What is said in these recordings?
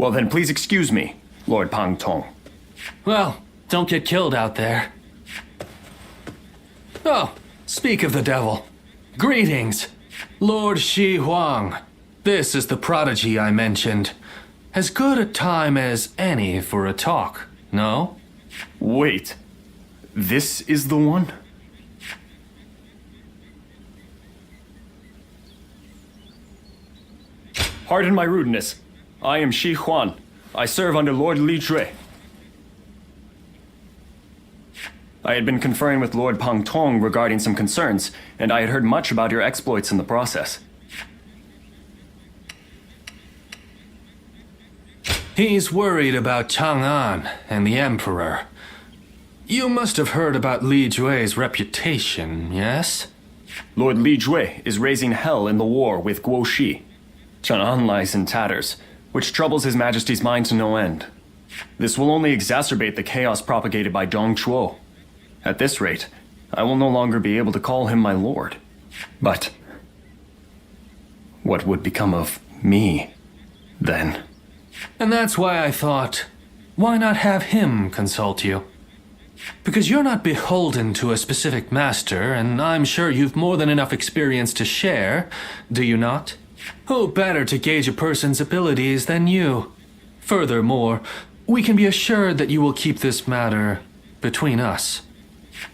Well then, please excuse me, Lord Pang Tong. Well, don't get killed out there. Oh, speak of the devil. Greetings, Lord Shi Huang. This is the prodigy I mentioned. As good a time as any for a talk, no? Wait, this is the one? Pardon my rudeness. I am Shi Huan. I serve under Lord Li Jue. I had been conferring with Lord Pang Tong regarding some concerns, and I had heard much about your exploits in the process. He's worried about Chang'an and the Emperor. You must have heard about Li Jue's reputation, yes? Lord Li Jue is raising hell in the war with Guo Shi. Chang'an lies in tatters, which troubles His Majesty's mind to no end. This will only exacerbate the chaos propagated by Dong Chuo. At this rate, I will no longer be able to call him my lord. But what would become of me, then? And that's why I thought, why not have him consult you? Because you're not beholden to a specific master, and I'm sure you've more than enough experience to share, do you not? Who better to gauge a person's abilities than you? Furthermore, we can be assured that you will keep this matter between us.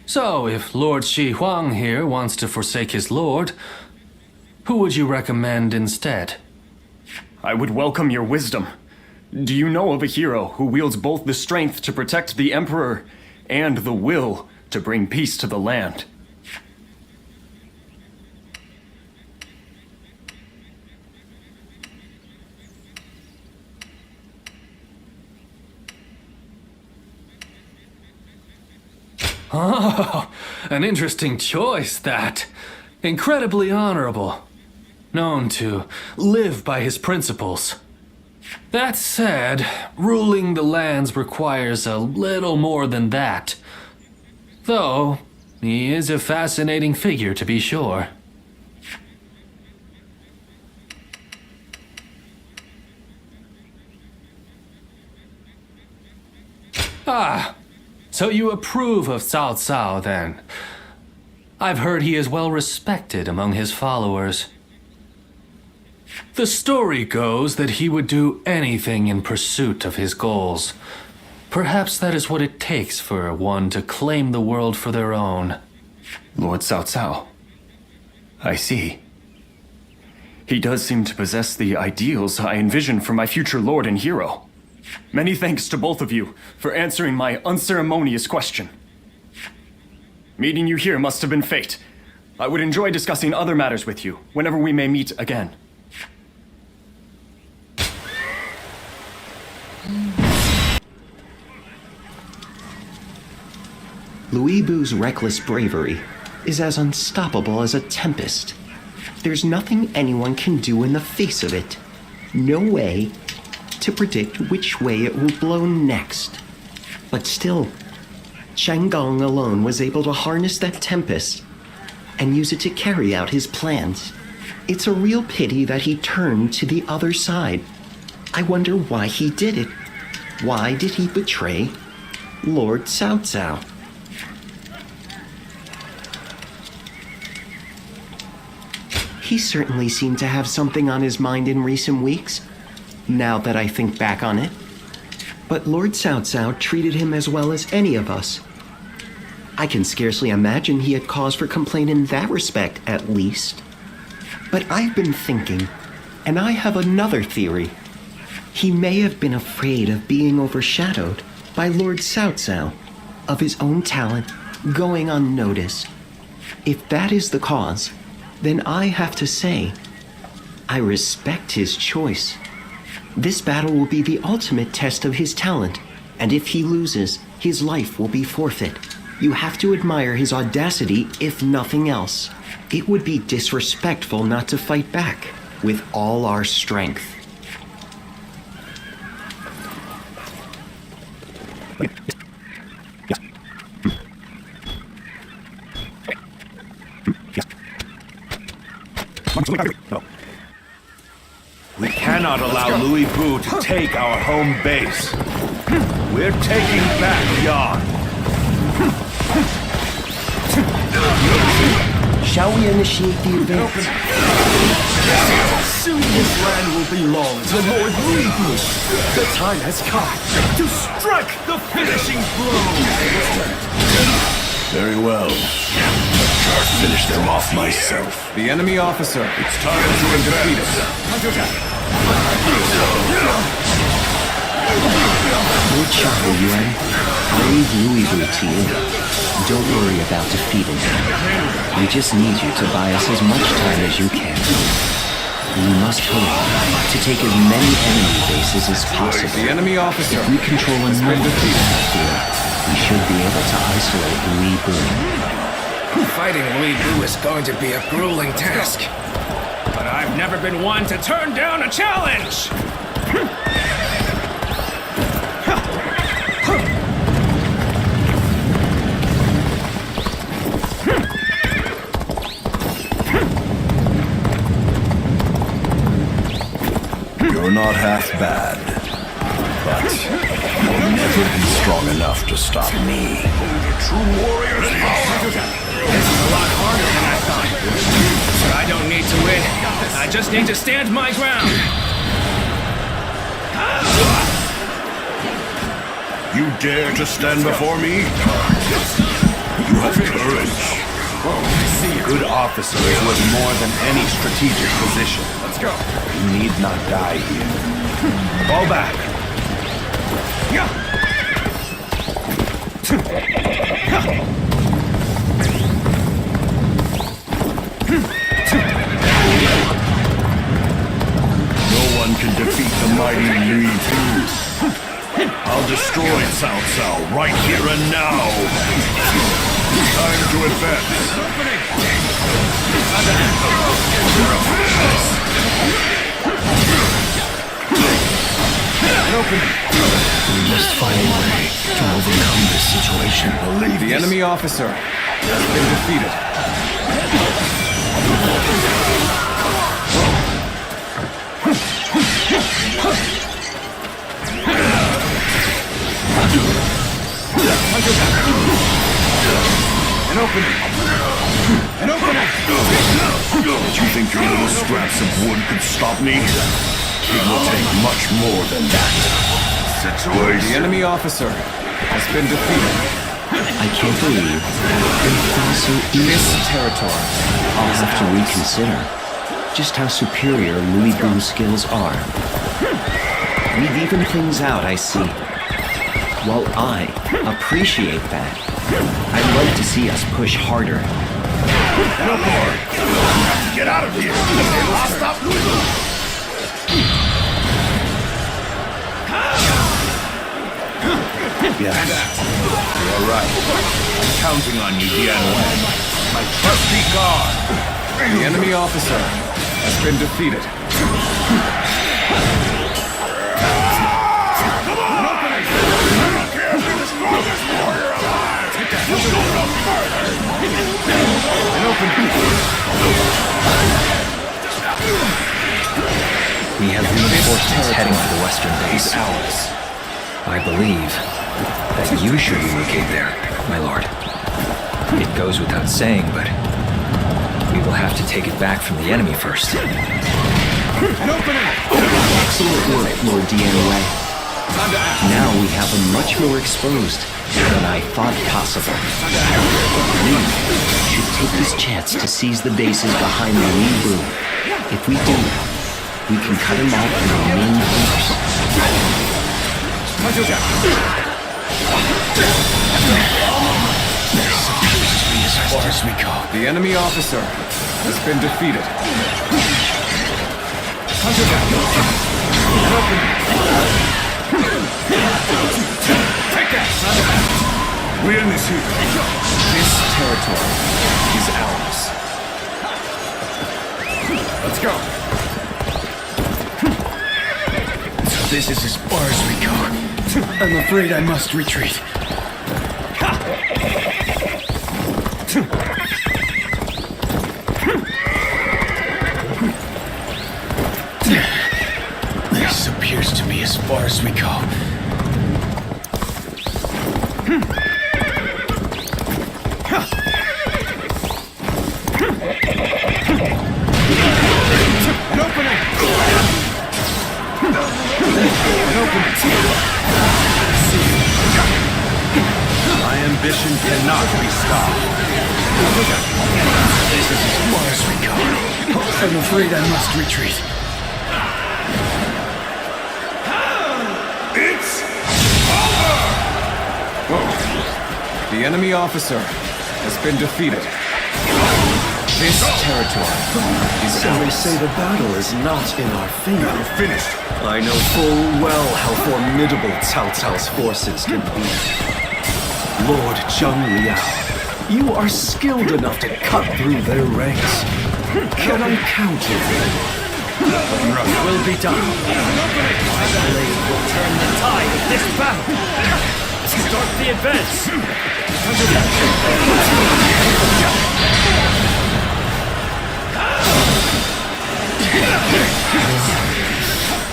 So, if Lord Shi Huang here wants to forsake his lord, who would you recommend instead? I would welcome your wisdom. Do you know of a hero who wields both the strength to protect the Emperor and the will to bring peace to the land? Oh, an interesting choice, that. Incredibly honorable. Known to live by his principles. That said, ruling the lands requires a little more than that. Though, he is a fascinating figure to be sure. Ah, so you approve of Cao Cao, then? I've heard he is well respected among his followers. The story goes that he would do anything in pursuit of his goals. Perhaps that is what it takes for one to claim the world for their own. Lord Cao Cao. I see. He does seem to possess the ideals I envision for my future lord and hero. Many thanks to both of you for answering my unceremonious question. Meeting you here must have been fate. I would enjoy discussing other matters with you whenever we may meet again. Louis Bu's reckless bravery is as unstoppable as a tempest. There's nothing anyone can do in the face of it. No way to predict which way it will blow next. But still, Chang Gong alone was able to harness that tempest and use it to carry out his plans. It's a real pity that he turned to the other side. I wonder why he did it. Why did he betray Lord Cao Cao? He certainly seemed to have something on his mind in recent weeks, now that I think back on it. But Lord Cao Cao treated him as well as any of us. I can scarcely imagine he had cause for complaint in that respect, at least. But I've been thinking, and I have another theory. He may have been afraid of being overshadowed by Lord Cao Cao, of his own talent going unnoticed. If that is the cause, then I have to say, I respect his choice. This battle will be the ultimate test of his talent, and if he loses, his life will be forfeit. You have to admire his audacity, if nothing else. It would be disrespectful not to fight back with all our strength. We cannot cannot allow Louis Bu to take our home base. We're taking back Yon. Shall we initiate the advance? Soon this land will belong to Lord Louis Bu. The time has come to strike the finishing blow. Very well. I'll finish them off myself. The enemy officer. It's time to defeat us. Lord Shao Yuan, brave Louis Bu to you. Don't worry about defeating him. We just need you to buy us as much time as you can. We must hurry to take as many enemy bases as possible. The enemy officer. If we control enough of the battlefield, we should be able to isolate Louis Bu. Fighting Louis Bu is going to be a grueling task. But I've never been one to turn down a challenge! You're not half bad. But you'll never be strong enough to stop me. True warrior's power! This is a lot harder than I thought. But I don't need to win. I just need to stand my ground. You dare to stand before me? You have courage. Good officers with more than any strategic position. Let's go. You need not die here. Fall back. No one can defeat the mighty Louis Bu. I'll destroy Cao Cao right here and now. Time to advance. We must find a way to overcome this situation. The enemy officer has been defeated. Did you think your little scraps of wood could stop me? It will take much more than that. The Situation. enemy officer has been defeated. I can't believe it fell so easy. This territory. I'll have to reconsider just how superior Louis Bu's skills are. We've evened things out, I see. While I appreciate that, I'd like to see us push harder. No more. Get out of here. I'll stop Louis Bu. Yes. You're right. I'm counting on you, Dian Wen. My trusty guard. The enemy officer has been defeated. We have reinforcements heading for the western base. I believe that you should relocate there, my lord. It goes without saying, but we will have to take it back from the enemy first. Excellent work, Lord Dianwei. Now we have them much more exposed than I thought possible. We should take this chance to seize the bases behind Louis Bu. If we do, we can cut him off from the main force. As far as we go. The enemy officer has been defeated. We end this here. This territory is ours. Let's go. This is as far as we go. I'm afraid I must retreat. as we go. An opening! An opening! My ambition cannot be stopped. This is as far as we go. I'm afraid I must retreat. It's The enemy officer has been defeated. This territory is So they ours. say the battle is not in our favor. finished. I know full well how formidable Cao Cao's forces can be. Lord Zheng Liao, you are skilled enough to cut through their ranks. Can I count you? Will be done. My blade will turn the tide of this battle. Start the advance.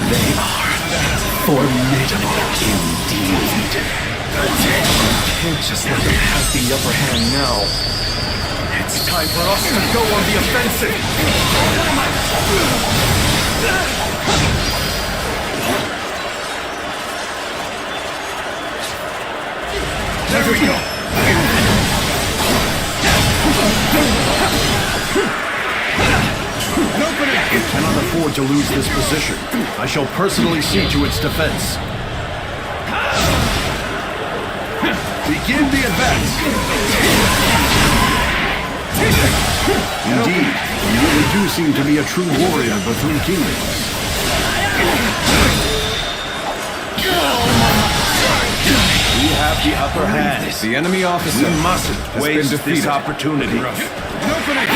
They are formidable indeed. Can't just let them have the upper hand now. It's time for us to go on the offensive. There we go. An opening! We cannot afford to lose this position. I shall personally see to its defense. Begin the advance. Indeed, you really do seem to be a true warrior of the Three Kingdoms. We have the upper hand. The enemy officer We mustn't has been waste defeated. this opportunity. An opening!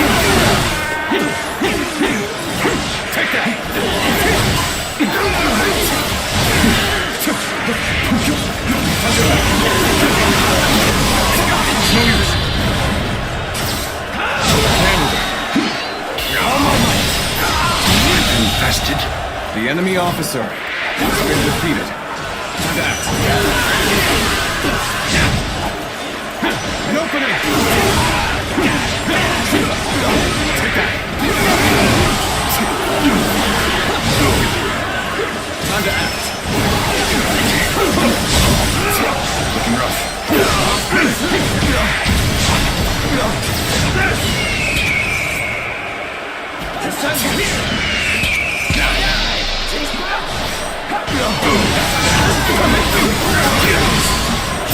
Infested. The enemy officer has been defeated. An opening! Time to act. Looking rough.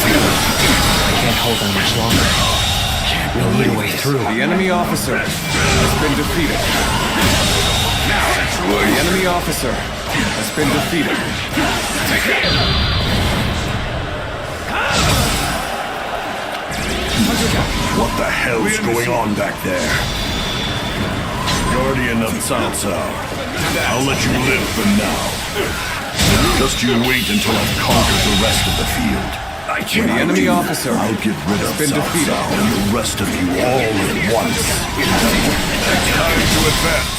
Can't hold on much longer. We'll need a way through. The enemy officer has been defeated. The enemy officer has been defeated. What the hell's going on back there? Guardian of Cao Cao. I'll let you live for now. Just you wait until I've conquered the rest of the field. The enemy officer I'll get rid of has been Cao defeated. Cao and the rest of you all at once. Time to advance.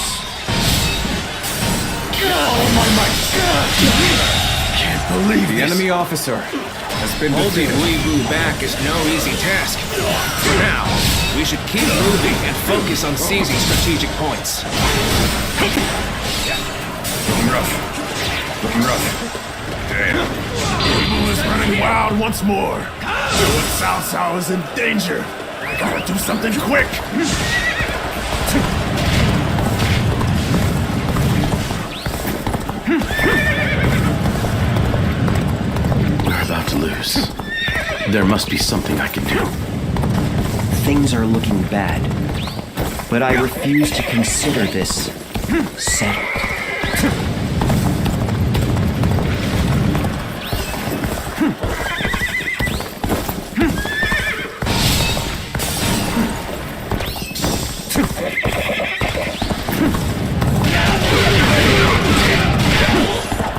Can't believe the enemy officer has been Holding defeated. Li Bu back is no easy task. For now, we should keep moving and focus on seizing strategic points. Looking rough. Looking rough. Damn. Evil is running wild once more. Lord Cao Cao is in danger. I gotta do something quick. We're about to lose. There must be something I can do. Things are looking bad, but I refuse to consider this settled.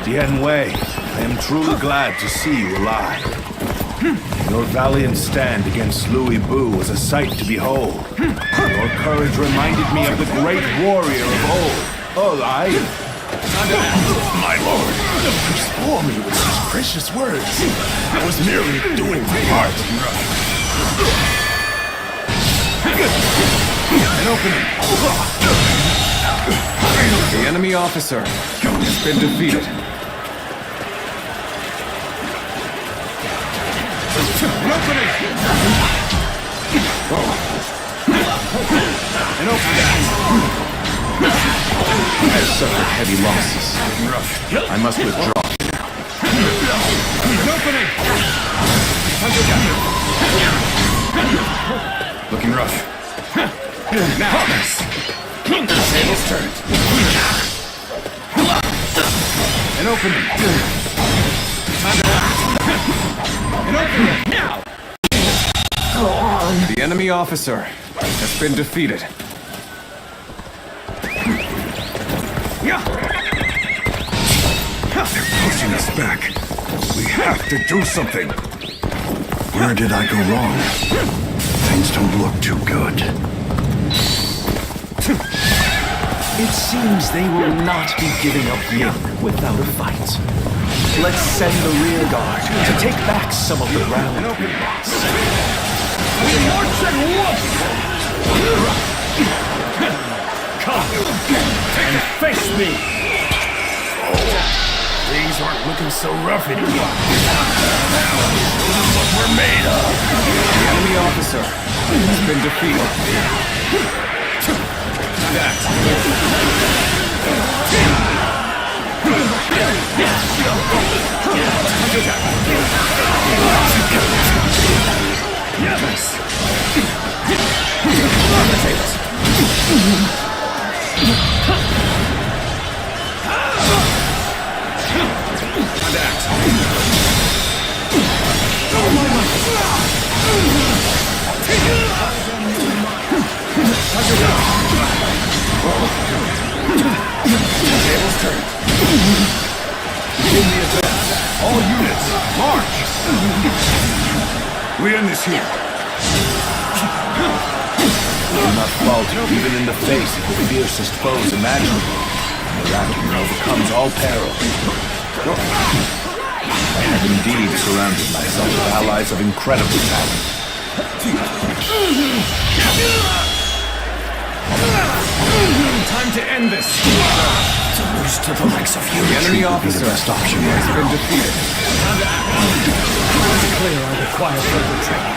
Dian Wei, I am truly glad to see you alive. Your valiant stand against Louis Bu was a sight to behold. Your courage reminded me of the great warrior of old. Oh, My lord, you spoil me with such precious words. I was merely doing my part. An opening. The enemy officer has been defeated. An opening. An opening. I have suffered heavy losses. I must withdraw. An opening. Looking rough. Now. Tables turned. An opening. An opening. Now. The enemy officer has been defeated. They're pushing us back. We have to do something. Where did I go wrong? Things don't look too good. It seems they will not be giving up Ying without a fight. Let's send the rear guard to take back some of the ground we lost. We march and walk! Come and face me! Things aren't looking so rough anymore. This is what we're made of. The enemy officer has been defeated. Tables turned. Begin the attack. All units, march! We end this here. We will not falter even in the face of the fiercest foes imaginable. Miraculous overcomes all peril. I have indeed surrounded myself with allies of incredible talent. Time to end this. To lose to the likes of you, The enemy officer the best option has right been now. defeated. It's clear I require further training.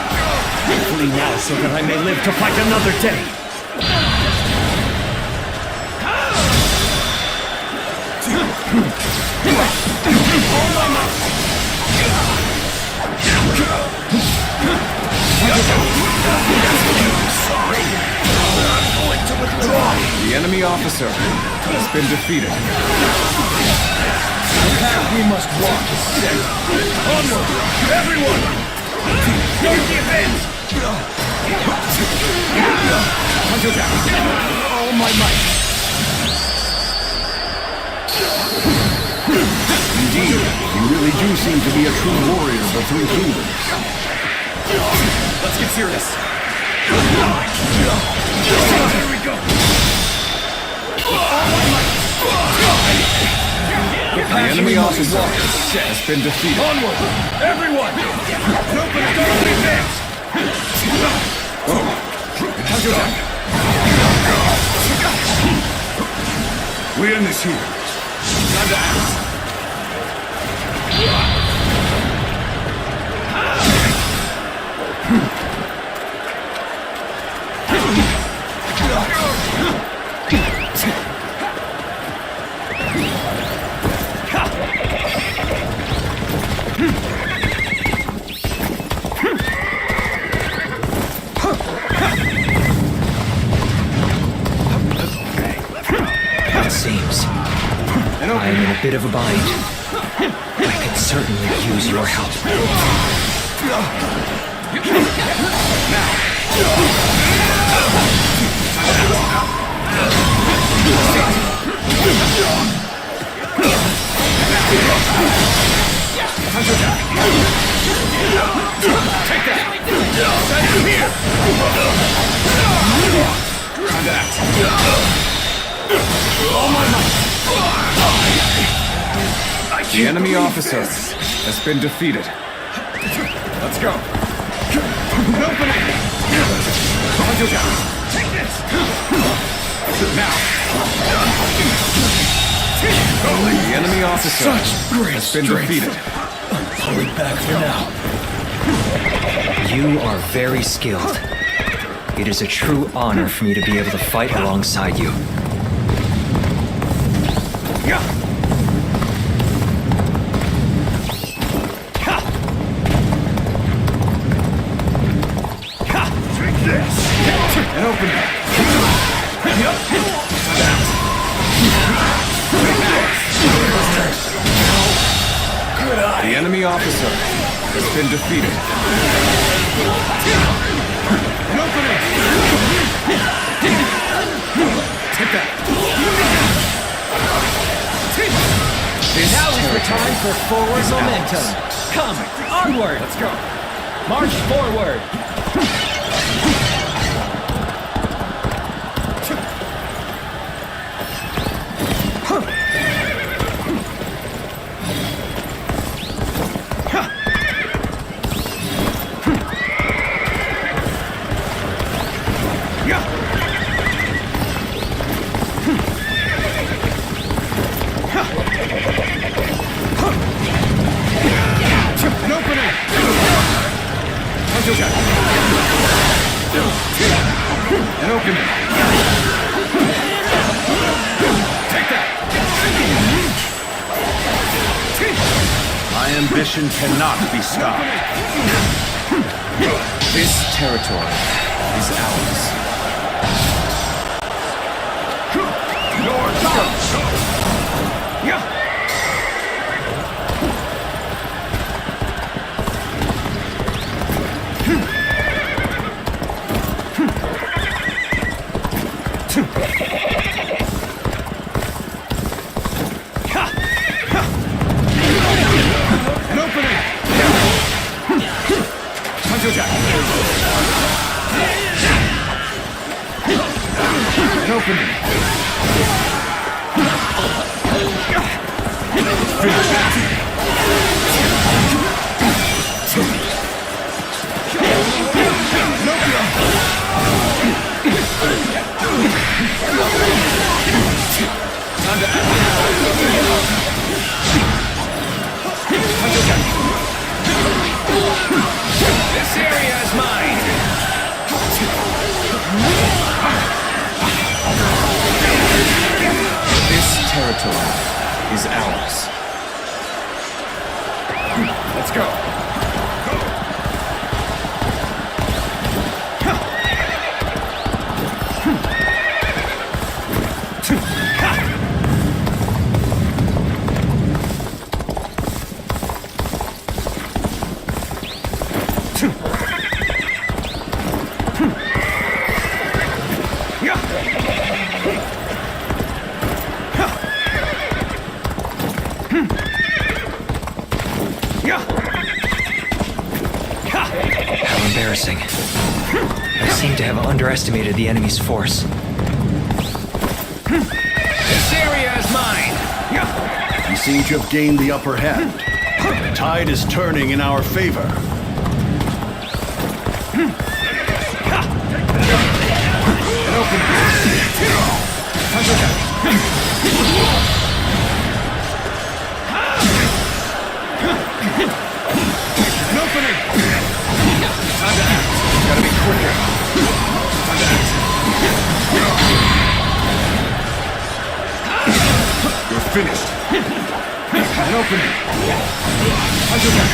Hopefully now so that I may live to fight another day. The enemy officer has been defeated. The path we must walk is set. Onward! Everyone! Don't give in! Hunter down! All my might! Indeed, you really do seem to be a true warrior of the three kingdoms. Let's get serious! Here we go! The enemy officer has been defeated. Onward! Everyone! An open door to advance! Hunter down! We end this here. Time to act. It seems I am in a bit of a bind. I could certainly use your help. All my might! The enemy officer has been defeated. Let's go. An opening! Take this! Now! The enemy officer has been defeated. Pulling back for now. You are very skilled. It is a true honor for me to be able to fight alongside you. An opening! The enemy officer has been defeated. An opening! Take that! Now is the time for forward momentum. Come, onward! Let's go! March forward! An opening! An opening! Take that! My ambition cannot be stopped. This territory is ours. Lord, go! Yeah! An opening! Hunter Jack! An opening! Finish that! An opening! This area is mine. This territory is ours. Let's go. How embarrassing. I seem to have underestimated the enemy's force. This area is mine. You seem to have gained the upper hand. The tide is turning in our favor. An opening! Hunter Jack! An opening! Time to act. Gotta be quicker. Time to act. You're finished. An opening. Hunter Jack.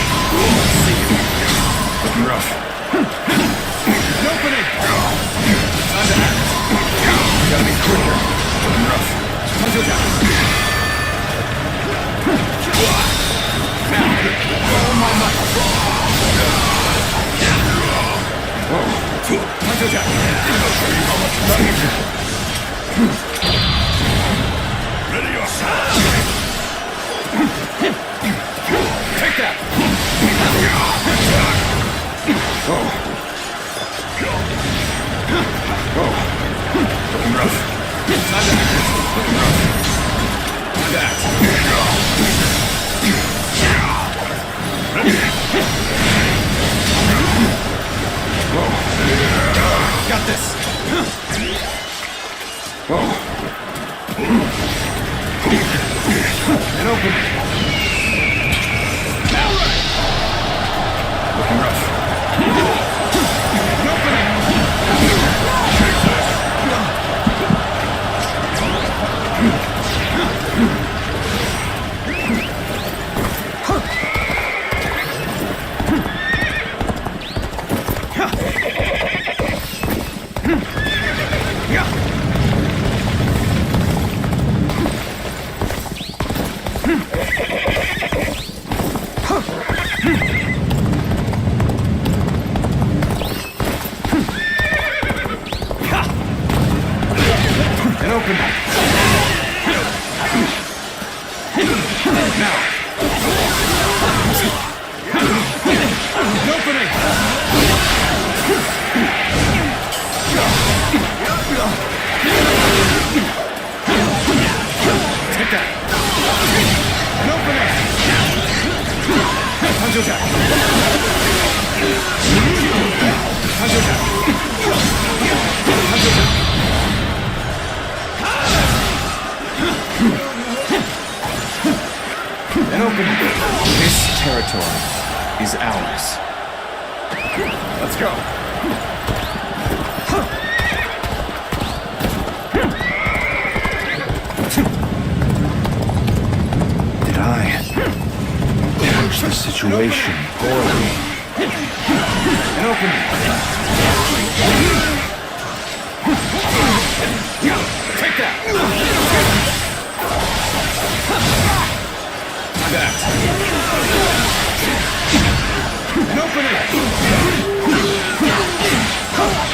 Looking rough. An opening. Time to act. Gotta be quicker. Looking rough. Hunter Jack. Now, all my might. Hunter Jack. Ready yourself. Take that. Looking rough. Time to act. Looking rough. Got this. And open. Looking rough. And open. And open. Now. And opening. Take that. And opening. Hanzo attack. Hanzo attack. Hanzo attack. And open. This territory is ours. Let's go. Did I manage the situation poorly? And open. Take that. That. And open it.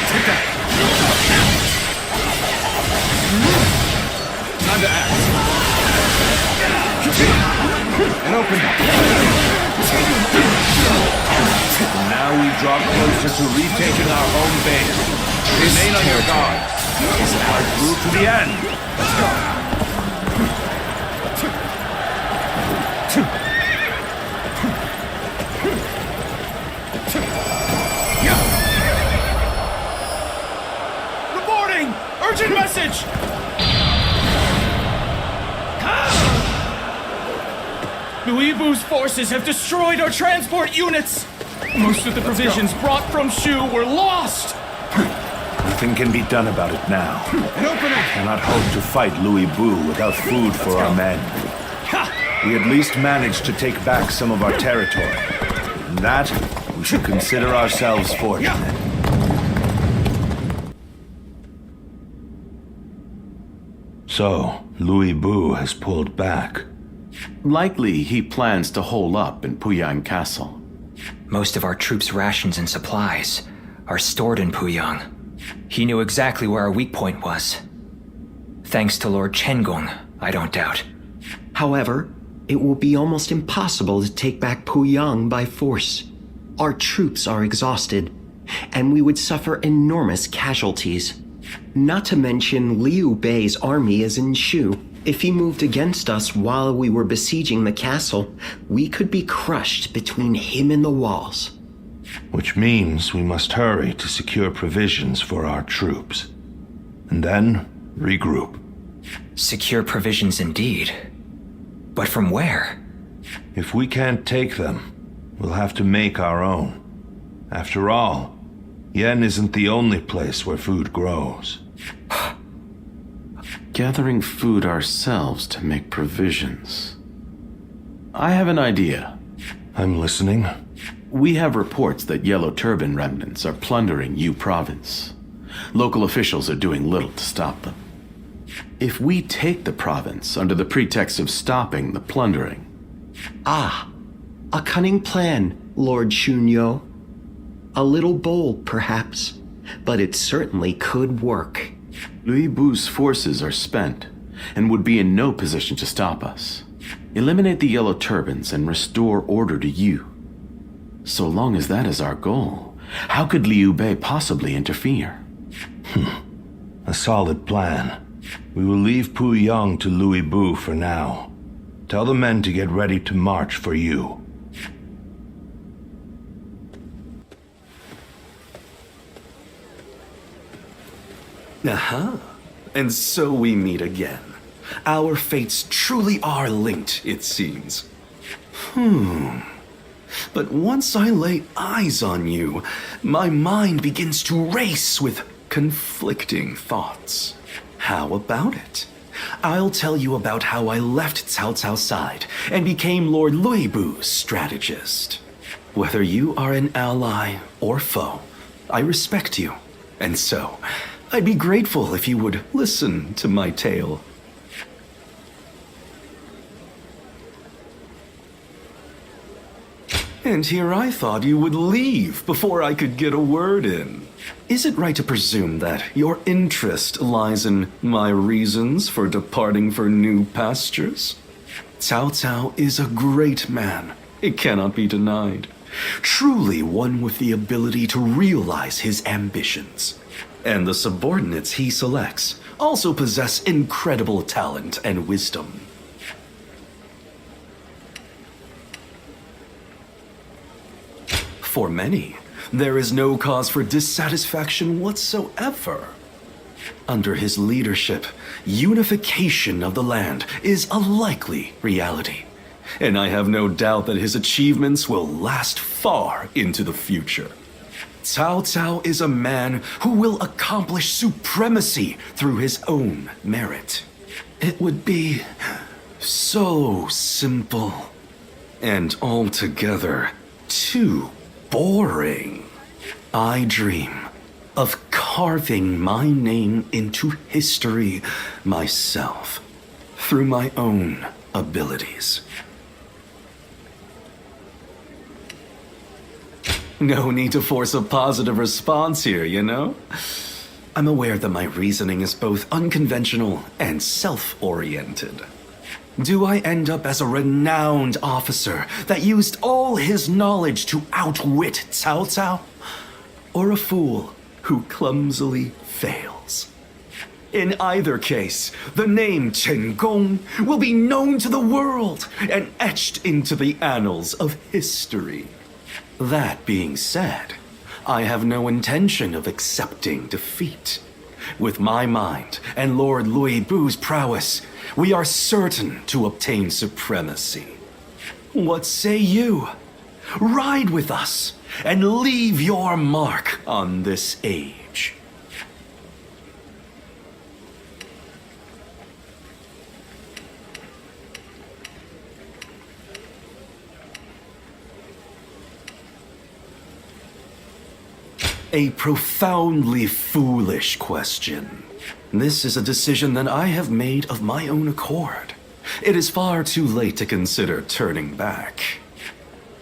Take that. Time to act. And open it. Now we draw closer to retaking our home base. Remain on your guard. Is our through to the end. Let's go. Reporting! Urgent message! Luibu's forces have destroyed our transport units! Most of the provisions brought from Shu were lost! Nothing can be done about it now. And open it! Cannot hope to fight Louis Bu without food for our men. We at least managed to take back some of our territory. In that, we should consider ourselves fortunate. So, Louis Bu has pulled back. Likely he plans to hole up in Puyang Castle. Most of our troops' rations and supplies are stored in Puyang. He knew exactly where our weak point was. Thanks to Lord Chenggong, I don't doubt. However, it will be almost impossible to take back Puyang by force. Our troops are exhausted, and we would suffer enormous casualties. Not to mention Liu Bei's army is in Shu. If he moved against us while we were besieging the castle, we could be crushed between him and the walls. Which means we must hurry to secure provisions for our troops. And then, regroup. Secure provisions indeed. But from where? If we can't take them, we'll have to make our own. After all, Yen isn't the only place where food grows. Gathering food ourselves to make provisions. I have an idea. I'm listening. We have reports that Yellow Turban remnants are plundering Yu Province. Local officials are doing little to stop them. If we take the province under the pretext of stopping the plundering... Ah, a cunning plan, Lord Shunyo. A little bold, perhaps, but it certainly could work. Louis Bu's forces are spent and would be in no position to stop us. Eliminate the Yellow Turbans and restore order to Yu. So long as that is our goal, how could Liu Bei possibly interfere? A solid plan. We will leave Pu Yang to Louis Bu for now. Tell the men to get ready to march for you. Aha. And so we meet again. Our fates truly are linked, it seems. But once I lay eyes on you, my mind begins to race with conflicting thoughts. How about it? I'll tell you about how I left Cao Cao's side and became Lord Luibu's strategist. Whether you are an ally or foe, I respect you. And so, I'd be grateful if you would listen to my tale. And here I thought you would leave before I could get a word in. Is it right to presume that your interest lies in my reasons for departing for new pastures? Cao Cao is a great man. It cannot be denied. Truly one with the ability to realize his ambitions. And the subordinates he selects also possess incredible talent and wisdom. For many, there is no cause for dissatisfaction whatsoever. Under his leadership, unification of the land is a likely reality, and I have no doubt that his achievements will last far into the future. Cao Cao is a man who will accomplish supremacy through his own merit. It would be so simple and altogether too boring. I dream of carving my name into history myself through my own abilities. No need to force a positive response here, you know? I'm aware that my reasoning is both unconventional and self-oriented. Do I end up as a renowned officer that used all his knowledge to outwit Cao Cao? Or a fool who clumsily fails? In either case, the name Chen Gong will be known to the world and etched into the annals of history. That being said, I have no intention of accepting defeat. With my mind and Lord Louis Bu's prowess, we are certain to obtain supremacy. What say you? Ride with us and leave your mark on this age. A profoundly foolish question. This is a decision that I have made of my own accord. It is far too late to consider turning back.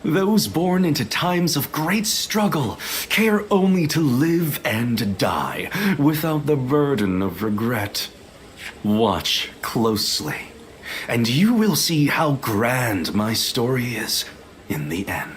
Those born into times of great struggle care only to live and die without the burden of regret. Watch closely, and you will see how grand my story is in the end.